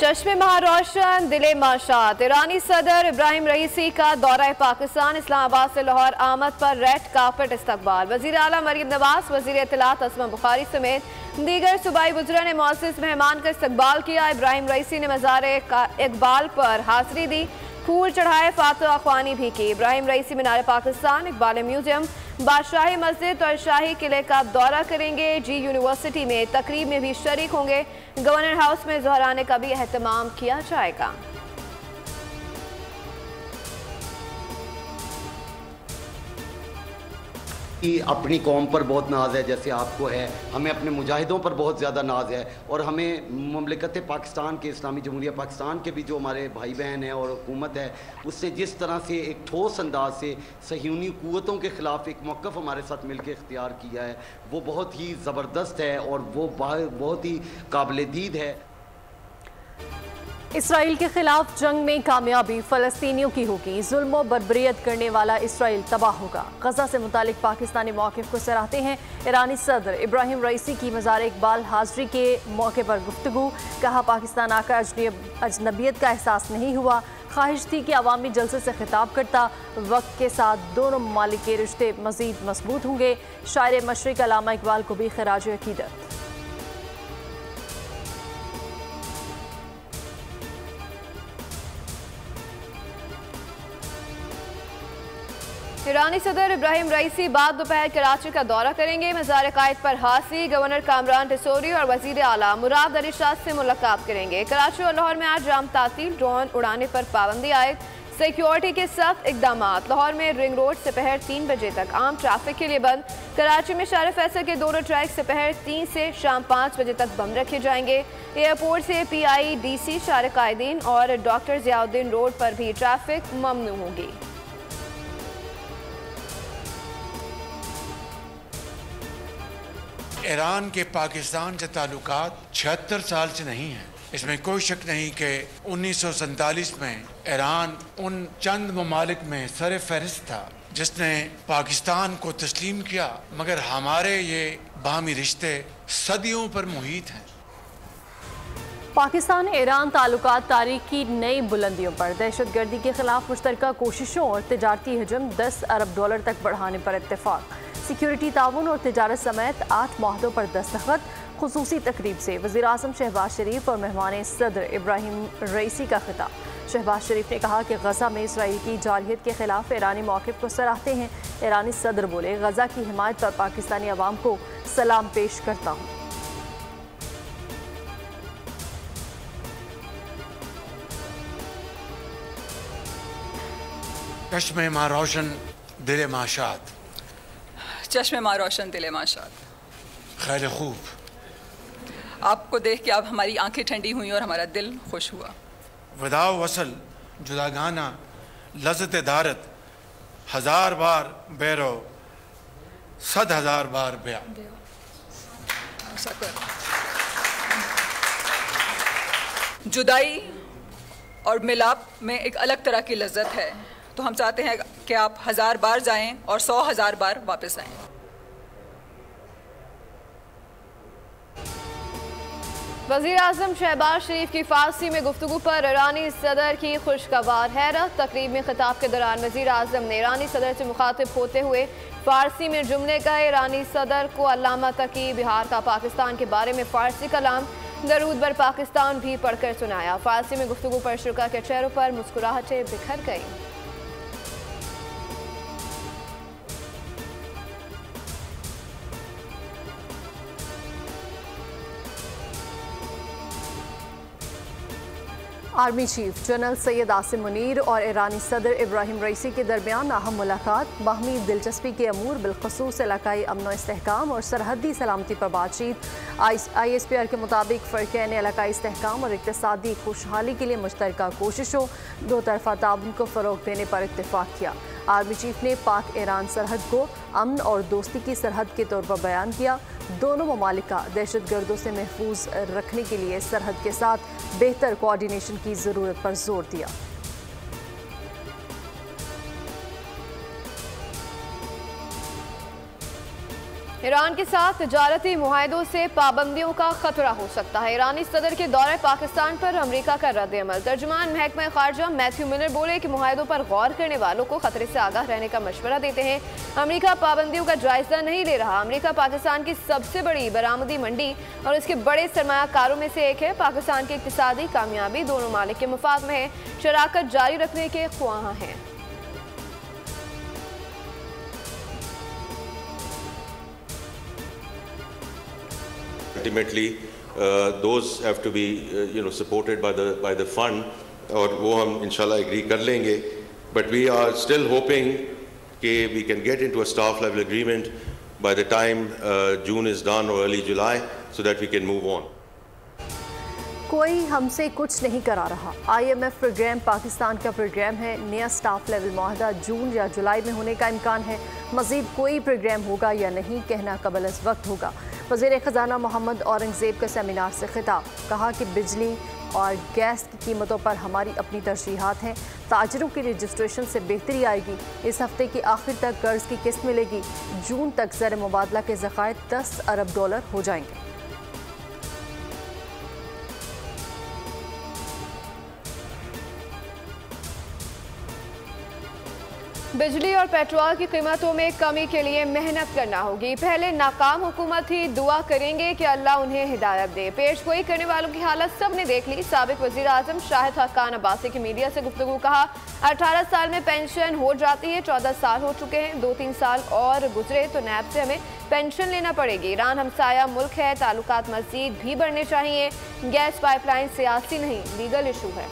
चश्मे महारोशन दिले माशात। ईरानी सदर इब्राहिम रईसी का दौरा पाकिस्तान, इस्लामाबाद से लाहौर आमद पर रेड कार्पेट इस्तकबाल। वजीर आला मरीम नवाज, वजीर इत्तलात असमा बुखारी समेत दीगर सूबाई वज़रा ने मोअज़्ज़ज़ मेहमान का इस्तकबाल किया। इब्राहिम रईसी ने मज़ार इकबाल पर हाज़री दी, फूल चढ़ाए, फातिहा ख्वानी भी की। इब्राहिम रईसी मीनार पाकिस्तान, इकबाल म्यूजियम, बादशाही मस्जिद और शाही किले का दौरा करेंगे। जी यूनिवर्सिटी में तकरीब में भी शरीक होंगे। गवर्नर हाउस में ज़हराने का भी एहतमाम किया जाएगा। अपनी कौम पर बहुत नाज है, जैसे आपको है, हमें अपने मुजाहिदों पर बहुत ज़्यादा नाज है, और हमें ममलिकत पाकिस्तान के, इस्लामी जमहूरिया पाकिस्तान के भी जो हमारे भाई बहन हैं और हुकूमत है, उससे जिस तरह से एक ठोस अंदाज से सह्यूनी क़ुव्वतों के ख़िलाफ़ एक मौक़िफ़ हमारे साथ मिल के इख्तियार किया है, वो बहुत ही ज़बरदस्त है और वो बहुत ही काबिल दीद है। इसराइल के खिलाफ जंग में कामयाबी फ़लस्तीनियों की होगी। जुल्म व बर्बरियत करने वाला इसराइल तबाह होगा। गजा से मुतालिक पाकिस्तानी मौक़िफ़ को सराहते हैं ईरानी सदर इब्राहिम रईसी की मज़ार इकबाल हाज़री के मौके पर गुफ्तगू। कहा, पाकिस्तान आकर अजनबियत का एहसास नहीं हुआ, ख्वाहिश थी कि अवामी जलसे से खिताब करता। वक्त के साथ दोनों ममालिक के रिश्ते मज़ीद मजबूत होंगे। शायर मशरिक़ अल्लामा इकबाल को भी ख़राज अक़ीदत। ईरानी सदर इब्राहिम रईसी बाद दोपहर कराची का दौरा करेंगे। मज़ार कायद पर हाज़री, गवर्नर कामरान टिसोरी और वज़ीर आला मुराद अली शाह से मुलाकात करेंगे। कराची और लाहौर में आज जाम तातील, ड्रोन उड़ाने पर पाबंदी आयद, सिक्योरिटी के सख्त इकदाम। लाहौर में रिंग रोड दोपहर 3 बजे तक आम ट्रैफिक के लिए बंद। कराची में शार फैसल के दोनों ट्रैक दोपहर 3 से शाम 5 बजे तक बंद रखे जाएंगे। एयरपोर्ट से PIDC, शार कायदीन और डॉक्टर ज़ियाउद्दीन रोड पर भी ट्रैफिक ममनू होगी। ईरान के पाकिस्तान से ताल्लुकात 76 साल से नहीं हैं। इसमें कोई शक नहीं कि 1947 में ईरान उन चंद ममालिक में सर फहरिस्त था जिसने पाकिस्तान को तस्लीम किया, मगर हमारे ये बाहमी रिश्ते सदियों पर मुहित हैं। पाकिस्तान ईरान ताल्लुकात तारीख की नई बुलंदियों पर। दहशत गर्दी के खिलाफ मुश्तरका कोशिशों और तिजारती हजम $10 अरब तक बढ़ाने पर इत्तेफाक। सिक्योरिटी ताउन और तिजारत समेत 8 मुआहदों पर दस्तखत। खुसूसी तकरीब से वज़ीर आज़म शहबाज शरीफ और मेहमान सदर इब्राहिम रईसी का खिताब। शहबाज शरीफ ने कहा कि गजा में इसराइल की जारहियत के खिलाफ ईरानी मौक़िफ़ को सराहते हैं। ईरानी सदर बोले, गजा की हिमायत पर पाकिस्तानी अवाम को सलाम पेश करता हूँ। चश्मे माँ रोशन दिले माशात। चश्मे माँ रोशन दिले माशात। खैर खूब, आपको देख के अब हमारी आंखें ठंडी हुई और हमारा दिल खुश हुआ। वदाव वसल जुदागाना लज़्ज़त दारत, 1000 बार बैरो 100,000 बार ब्या। जुदाई और मिलाप में एक अलग तरह की लज्जत है, तो हम चाहते हैं कि आप 1000 बार जाएं और 100,000 बार वापस आएं। वज़ीर आज़म शहबाज शरीफ की फारसी में गुफ्तगू पर ईरानी सदर की खुशगवार हैरत। तकरीब में खिताब के दौरान वज़ीर आज़म ने ईरानी सदर से मुखातिब होते हुए फारसी में जुमले कहे। ईरानी सदर को अल्लामा तकी बिहार का पाकिस्तान के बारे में फारसी कलाम दरूद बर पाकिस्तान भी पढ़कर सुनाया। फारसी में गुफ्तगू पर शुरा के चेहरों पर मुस्कुराहटें बिखर गईं। Army chief general Syed Asim Munir और ईरानी सदर इब्राहिम रईसी के दरमियान अहम मुलाकात। बाहमी दिलचस्पी के अमूर बिलखसूस इलाकाई अमन व इस्तेहकाम और सरहदी सलामती पर बातचीत। ISPR के मुताबिक फ़र्क़ैन इलाकाई इस्तेहकाम और इक़्तिसादी खुशहाली के लिए मुश्तरका कोशिशों, दो तरफ़ा ताउन को फ़रोग़ देने पर इत्तेफाक किया। आर्मी चीफ ने पाक ईरान सरहद को अमन और दोस्ती की सरहद के तौर पर बयान किया। दोनों ममालिक का दहशत गर्दों से महफूज रखने के लिए सरहद के साथ बेहतर कोऑर्डिनेशन की ज़रूरत पर जोर दिया। ईरान के साथ तिजारती मुआहदों से पाबंदियों का खतरा हो सकता है। ईरानी सदर के दौरे पाकिस्तान पर अमेरिका का रद्द-ए-अमल। तर्जुमान महकमा खारजा मैथ्यू मिलर बोले कि मुआहदों पर गौर करने वालों को खतरे से आगाह रहने का मशवरा देते हैं। अमेरिका पाबंदियों का जायजा नहीं ले रहा। अमेरिका पाकिस्तान की सबसे बड़ी बरामदी मंडी और इसके बड़े सरमायाकारों में से एक है। पाकिस्तान की इक्तिसादी कामयाबी दोनों मालिक के मुफाद में है, शराकत जारी रखने के ख्वाह हैं। Ultimately, those have to be, supported by the fund, और वो हम इंशाल्लाह एग्री कर लेंगे. But we are still hoping that we can get into a staff level agreement by the time June is done or early July, so that we can move on. कोई हमसे कुछ नहीं करा रहा। IMF प्रोग्राम पाकिस्तान का programme है। नया staff level मुआहदा जून या जुलाई में होने का इम्कान है। मज़ीद कोई प्रोग्राम होगा या नहीं कहना कबल अज़ वक्त होगा। वज़ीर ख़ज़ाना मोहम्मद औरंगज़ेब का सेमिनार से खिताब, कहा कि बिजली और गैस की कीमतों पर हमारी अपनी तरजीहात हैं। ताजरों की रजिस्ट्रेशन से बेहतरी आएगी। इस हफ्ते की आखिर तक कर्ज की किस्त मिलेगी। जून तक ज़र मुबादला के ज़खायर $10 अरब हो जाएंगे। बिजली और पेट्रोल की कीमतों में कमी के लिए मेहनत करना होगी। पहले नाकाम हुकूमत ही दुआ करेंगे कि अल्लाह उन्हें हिदायत दे। पेश गोई करने वालों की हालत सब ने देख ली। साबिक वज़ीर आज़म शाहिद खान अब्बासी की मीडिया से गुफ्तगू, कहा 18 साल में पेंशन हो जाती है, 14 साल हो चुके हैं, 2-3 साल और गुजरे तो नैब से हमें पेंशन लेना पड़ेगी। ईरान हमसाया मुल्क है, ताल्लुकात मज़ीद भी बढ़ने चाहिए। गैस पाइपलाइन सियासी नहीं लीगल इशू है।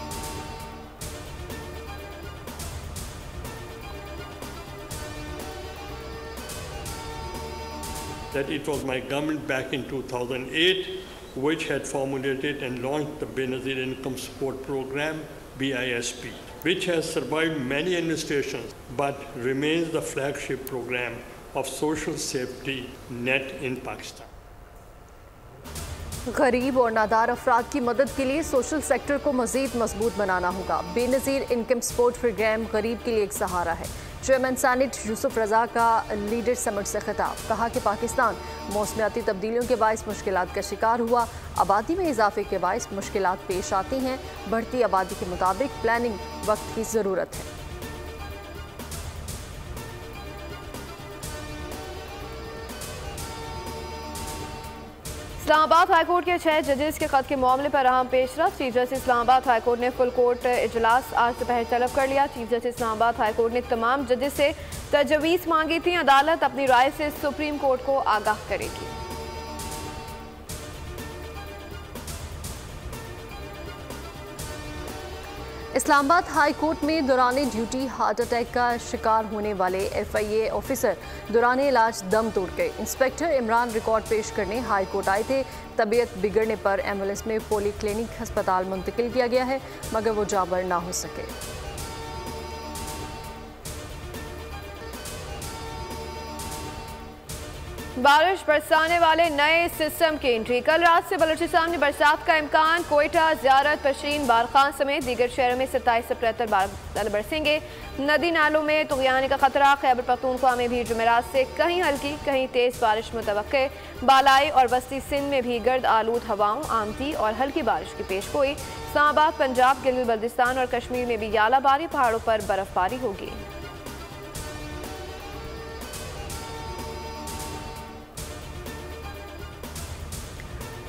That it was my government back in 2008 which had formulated and launched the Benazir Income Support Program, BISP, which has survived many administrations but remains the flagship program of social safety net in Pakistan. गरीब और नादार अफराद की मदद के लिए social sector को मज़ीद मजबूत बनाना होगा। बेनज़ीर इनकम सपोर्ट प्रोग्राम गरीब के लिए एक सहारा है। चेयरमैन सैनेट यूसुफ रजा का लीडर समिट से खिताब, कहा कि पाकिस्तान मौसमियाती तब्दीलियों के बायस मुश्किलात का शिकार हुआ। आबादी में इजाफे के बायस मुश्किलात पेश आती हैं। बढ़ती आबादी के मुताबिक प्लानिंग वक्त की ज़रूरत है। इस्लामाबाद हाईकोर्ट के 6 जजेस के खत के मामले पर अहम पेशरफ। चीफ जस्टिस इस्लामाबाद हाईकोर्ट ने फुल कोर्ट इजलास आज दोपहर तलब कर लिया। चीफ जस्टिस इस्लामाबाद हाईकोर्ट ने तमाम जजेस से तजवीज़ मांगी थी। अदालत अपनी राय से सुप्रीम कोर्ट को आगाह करेगी। इस्लामाबाद हाई कोर्ट में दौरान ड्यूटी हार्ट अटैक का शिकार होने वाले FIA ऑफिसर दौरान इलाज दम तोड़ गए। इंस्पेक्टर इमरान रिकॉर्ड पेश करने हाई कोर्ट आए थे। तबीयत बिगड़ने पर एम्बुलेंस में पोली क्लिनिक अस्पताल मुंतकिल किया गया है, मगर वो जाबर ना हो सके। बारिश बरसाने वाले नए सिस्टम की एंट्री। कल रात से बलूचिस्तान में बरसात का इम्कान। कोयटा, ज़ियारत, पशीन, बारखान समेत दीगर शहरों में 27 अप्रैल तक बादल बरसेंगे। नदी नालों में तुग़यानी का खतरा। खैबर पख्तूनख्वा में भी जुमेरात से कहीं हल्की कहीं तेज़ बारिश मुतवक्के। बालाई और वस्ती सिंध में भी गर्द आलूद हवाओं, आमती और हल्की बारिश की पेशगोई। इस्लामाबाद, पंजाब, गिलगित बल्तिस्तान और कश्मीर में भी यालाबारी, पहाड़ों पर बर्फबारी होगी।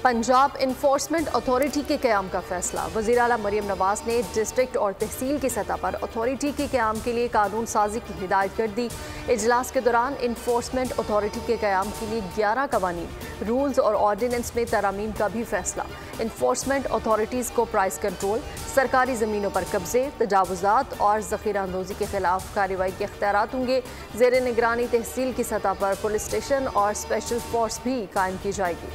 पंजाब इन्फोर्समेंट अथॉरिटी के क़याम का फैसला। वज़ीर आला मरियम नवाज़ ने डिस्ट्रिक्ट और तहसील की सतह पर अथॉरिटी के क़याम के लिए कानून साजी की हिदायत कर दी। इजलास के दौरान इन्फोर्समेंट अथॉरिटी के क़याम के लिए 11 कवानीन, रूल्स और ऑर्डिनेंस में तरमीम का भी फैसला। इन्फोर्समेंट अथॉरिटीज़ को प्राइस कंट्रोल, सरकारी ज़मीनों पर कब्जे, तजावुज़ात और ज़ख़ीरा अंदोज़ी के खिलाफ कार्रवाई के इख्तियारात होंगे। ज़ेर निगरानी तहसील की सतह पर पुलिस स्टेशन और स्पेशल फोर्स भी कायम की जाएगी।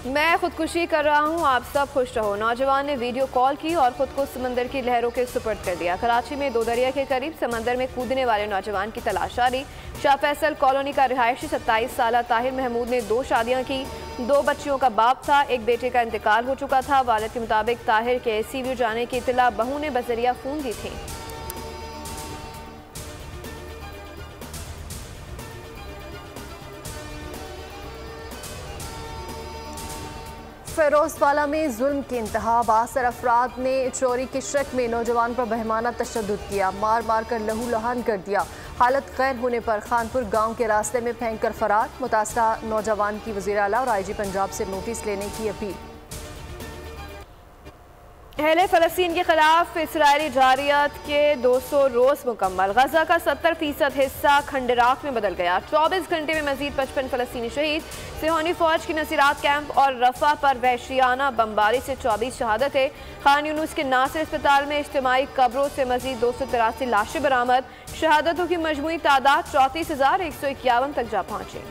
मैं खुदकुशी कर रहा हूँ, आप सब खुश रहो। नौजवान ने वीडियो कॉल की और खुद को समंदर की लहरों के सुपर्द कर दिया। कराची में दो दरिया के करीब समंदर में कूदने वाले नौजवान की तलाश जारी। शाह फैसल कॉलोनी का रिहायशी 27 साल ताहिर महमूद ने 2 शादियाँ की, 2 बच्चियों का बाप था। एक बेटे का इंतकाल हो चुका था। वालिद के मुताबिक ताहिर के ICU जाने की इत्तला बहू ने बजरिया फ़ोन दी थी। फिरोजवाला में जुल्म की इंतहा। बासर अफराद ने चोरी के शक में नौजवान पर बहमाना तशद्दुद किया, मार मार कर लहू लहान कर दिया। हालत गैर होने पर खानपुर गांव के रास्ते में फेंक कर फरार। मुतासरा नौजवान की वज़ीर आला और IG पंजाब से नोटिस लेने की अपील। अहले फ़लस्तीन के खिलाफ इसराइली जारियत के 200 रोज़ मुकम्मल। गजा का 70% हिस्सा खंडराख में बदल गया। 24 घंटे में मजीद 55 फ़लस्तीनी शहीद। सिहोनी फौज की नसीरात कैंप और रफा पर वहशियाना बमबारी से 24 शहादतें। खान यूनुस के नासिर अस्पताल में इज्तिमाई कब्रों से मजीद 283 लाशें बरामद। शहादतों की मजमूई तादाद 34,151 तक जा पहुंची।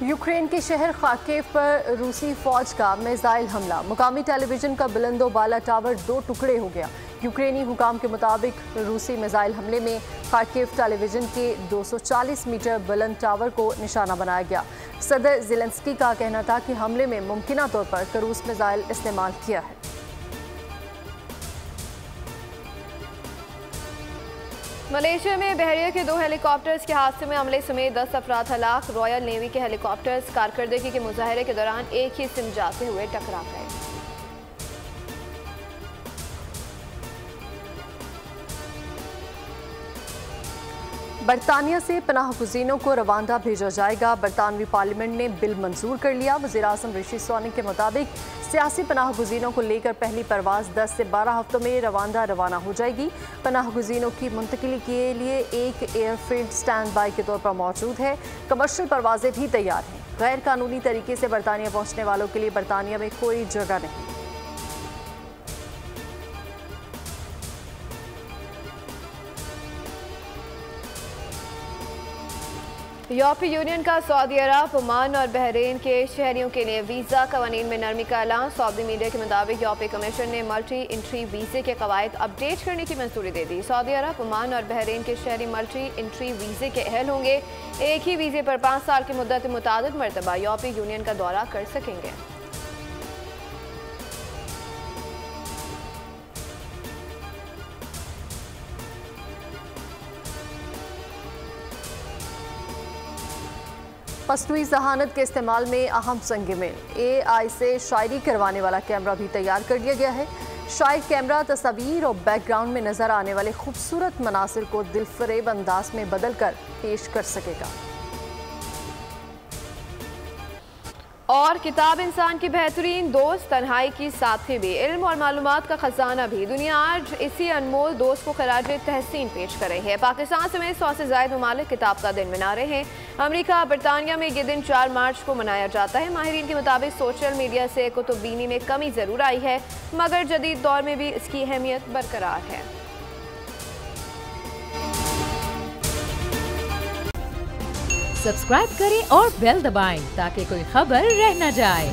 यूक्रेन के शहर खार्किव पर रूसी फौज का मिसाइल हमला। मुकामी टेलीविजन का बुलंदो बाला टावर 2 टुकड़े हो गया। यूक्रेनी हुकाम के मुताबिक रूसी मिसाइल हमले में खार्किव टेलीविजन के 240 मीटर बुलंद टावर को निशाना बनाया गया। सदर ज़ेलेंस्की का कहना था कि हमले में मुमकिना तौर पर क्रूज मिसाइल इस्तेमाल किया है। मलेशिया में बहरिया के 2 हेलीकॉप्टर्स के हादसे में अमले समेत 10 अफराद हलाक। रॉयल नेवी के हेलीकॉप्टर्स कारकर्दगी के मुजाहरे के दौरान एक ही सिम जाते हुए टकरा गए। बरतानिया से पनाह गुज़ीनों को रवांडा भेजा जाएगा। बरतानवी पार्लियामेंट ने बिल मंजूर कर लिया। वज़ीर आज़म ऋषि सुनाक के मुताबिक सियासी पनाह गुज़ीनों को लेकर पहली परवाज़ 10 से 12 हफ्तों में रवांडा रवाना हो जाएगी। पनाह गुज़ीनों की मुंतकिली के लिए एक एयरफील्ड स्टैंड बाई के तौर पर मौजूद है। कमर्शियल परवाज़ें भी तैयार हैं। गैर कानूनी तरीके से बरतानिया पहुँचने वालों के लिए बरतानिया में कोई जगह नहीं। यूरोपीय यूनियन का सऊदी अरब, ओमान और बहरीन के शहरियों के लिए वीज़ा कवानीन में नरमी का ऐलान। सऊदी मीडिया के मुताबिक यूरोपीय कमीशन ने मल्टी इंट्री वीज़े के कवायद अपडेट करने की मंजूरी दे दी। सऊदी अरब, ओमान और बहरीन के शहरी मल्टी इंट्री वीज़े के अहल होंगे। एक ही वीज़े पर 5 साल की मुद्दत मुतादिद मरतबा यूरोपीय यूनियन का दौरा कर सकेंगे। मसनूई ज़हानत के इस्तेमाल में अहम संग मिल। AI से शायरी करवाने वाला कैमरा भी तैयार कर लिया गया है। शायर कैमरा तस्वीर और बैकग्राउंड में नजर आने वाले खूबसूरत मनासिर को दिलफरेब अंदाज में बदल कर पेश कर सकेगा। और किताब इंसान की बेहतरीन दोस्त, तन्हाई की साथी भी, इल्म और मालूमात का खजाना भी। दुनिया आज इसी अनमोल दोस्त को खराज तहसीन पेश कर रही है। पाकिस्तान समेत 100 से ज़ायद ममालिक किताब का दिन मना रहे हैं। अमेरिका, बरतानिया में ये दिन 4 मार्च को मनाया जाता है। माहिरीन के मुताबिक सोशल मीडिया से कुतुबीनी में कमी ज़रूर आई है, मगर जदीद दौर में भी इसकी अहमियत बरकरार है। सब्सक्राइब करें और बेल दबाएं ताकि कोई खबर रह न जाए।